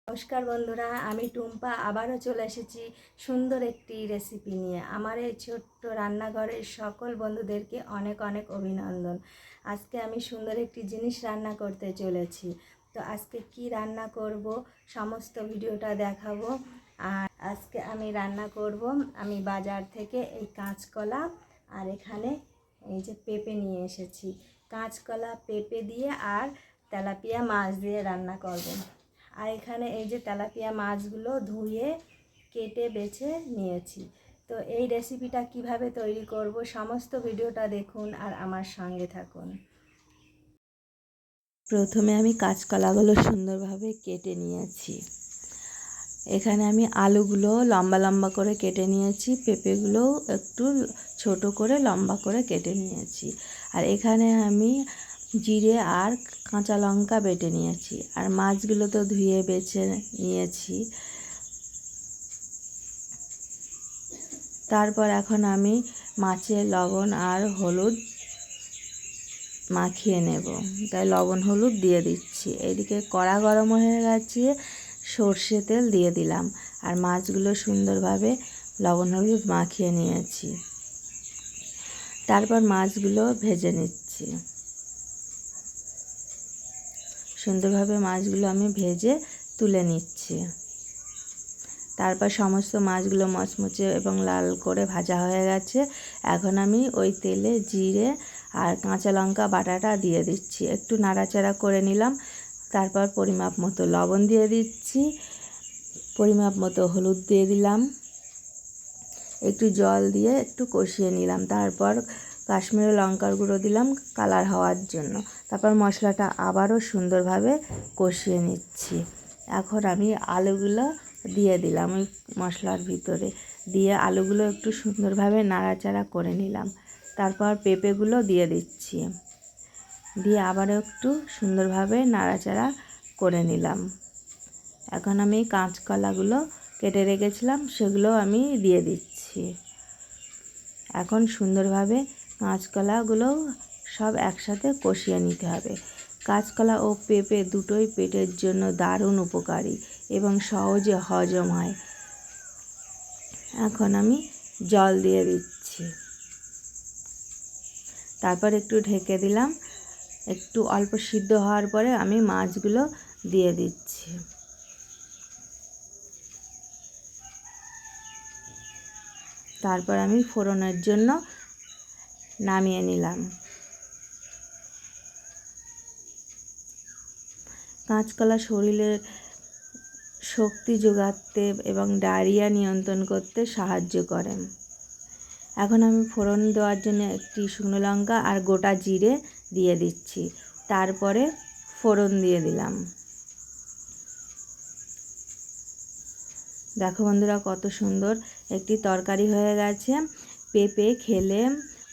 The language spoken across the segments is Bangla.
নমস্কার বন্ধুরা, আমি টুম্পা আবারও চলে এসেছি সুন্দর একটি রেসিপি নিয়ে। আমার এই ছোট্ট রান্নাঘরের সকল বন্ধুদেরকে অনেক অনেক অভিনন্দন। আজকে আমি সুন্দর একটি জিনিস রান্না করতে চলেছি। তো আজকে কি রান্না করব সমস্ত ভিডিওটা দেখাবো। আর আজকে আমি রান্না করব, আমি বাজার থেকে এই কাঁচকলা আর এখানে এই যে পেঁপে নিয়ে এসেছি। কাঁচকলা পেঁপে দিয়ে আর তেলাপিয়া মাছ দিয়ে রান্না করব। আর এখানে এই যে তেলাপিয়া মাছগুলো ধুয়ে কেটে বেছে নিয়েছি। তো এই রেসিপিটা কিভাবে তৈরি করব সমস্ত ভিডিওটা দেখুন আর আমার সঙ্গে থাকুন। প্রথমে আমি কাঁচকলাগুলো সুন্দরভাবে কেটে নিয়েছি। এখানে আমি আলুগুলো লম্বা লম্বা করে কেটে নিয়েছি, পেঁপেগুলো একটু ছোট করে লম্বা করে কেটে নিয়েছি। আর এখানে আমি জিরে আর কাঁচা লঙ্কা বেটে নিয়েছি। আর মাছগুলো তো ধুয়ে বেছে নিয়েছি। তারপর এখন আমি মাছে লবণ আর হলুদ মাখিয়ে নেব, তাই লবণ হলুদ দিয়ে দিচ্ছি। এইদিকে কড়া গরম হয়ে গেছে, সর্ষে তেল দিয়ে দিলাম আর মাছগুলো সুন্দরভাবে লবণ হলুদ মাখিয়ে নিয়েছি। তারপর মাছগুলো ভেজে নিচ্ছি। সুন্দরভাবে মাছগুলো আমি ভেজে তুলে নিচ্ছি। তারপর সমস্ত মাছগুলো মচমচে এবং লাল করে ভাজা হয়ে গেছে। এখন আমি ওই তেলে জিরে আর কাঁচা লঙ্কা বাটাটা দিয়ে দিচ্ছি, একটু নাড়াচাড়া করে নিলাম। তারপর পরিমাপ মতো লবণ দিয়ে দিচ্ছি, পরিমাপ মতো হলুদ দিয়ে দিলাম, একটু জল দিয়ে একটু কষিয়ে নিলাম। তারপর কাশ্মীরি লঙ্কার গুঁড়ো দিলাম কালার হওয়ার জন্য। তারপর মশলাটা আবারও সুন্দরভাবে কষিয়ে নিচ্ছি। এখন আমি আলুগুলো দিয়ে দিলাম ওই মশলার ভিতরে, দিয়ে আলুগুলো একটু সুন্দরভাবে নাড়াচাড়া করে নিলাম। তারপর পেঁপেগুলো দিয়ে দিচ্ছি, দিয়ে আবারও একটু সুন্দরভাবে নাড়াচাড়া করে নিলাম। এখন আমি কাঁচকলাগুলো কেটে রেখেছিলাম সেগুলো আমি দিয়ে দিচ্ছি। এখন সুন্দরভাবে কাঁচকলাগুলো সব একসাথে কষিয়ে নিতে হবে। কাঁচকলা ও পেঁপে দুটোই পেটের জন্য দারুণ উপকারী এবং সহজে হজম হয়। এখন আমি জল দিয়ে দিচ্ছি, তারপর একটু ঢেকে দিলাম। একটু অল্প সিদ্ধ হওয়ার পরে আমি মাছগুলো দিয়ে দিচ্ছি। তারপর আমি ফোড়নের জন্য নামিয়ে নিলাম। কাঁচকলা শরীরের শক্তি যোগাতে এবং ডায়রিয়া নিয়ন্ত্রণ করতে সাহায্য করে। এখন আমি ফোড়ন দেওয়ার জন্য একটি শুকনো লঙ্কা আর গোটা জিরে দিয়ে দিচ্ছি। তারপরে ফোড়ন দিয়ে দিলাম। দেখো বন্ধুরা, কত সুন্দর একটি তরকারি হয়ে গেছে। পেঁপে খেলে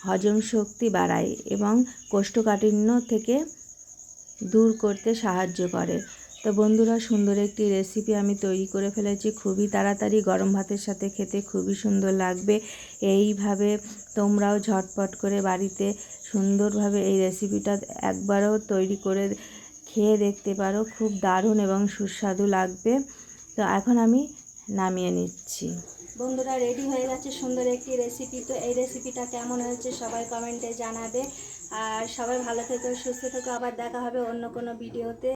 হজম শক্তি বাড়ায় এবং কোষ্ঠকাঠিন্য থেকে দূর করতে সাহায্য করে। তো বন্ধুরা, সুন্দর একটি রেসিপি আমি তৈরি করে ফেলেছি। খুবই তাড়াতাড়ি গরম ভাতের সাথে খেতে খুবই সুন্দর লাগবে। এইভাবে তোমরাও ঝটপট করে বাড়িতে সুন্দরভাবে এই রেসিপিটা একবারও তৈরি করে খেয়ে দেখতে পারো, খুব দারুণ এবং সুস্বাদু লাগবে। তো এখন আমি নামিয়ে নিচ্ছি। বন্ধুরা, রেডি হয়ে গেছে সুন্দর একটি রেসিপি। তো এই রেসিপিটা কেমন হয়েছে সবাই কমেন্টে জানাবে। আর সবাই ভালো থেকো, সুস্থ থেকো। আবার দেখা হবে অন্য কোনো ভিডিওতে।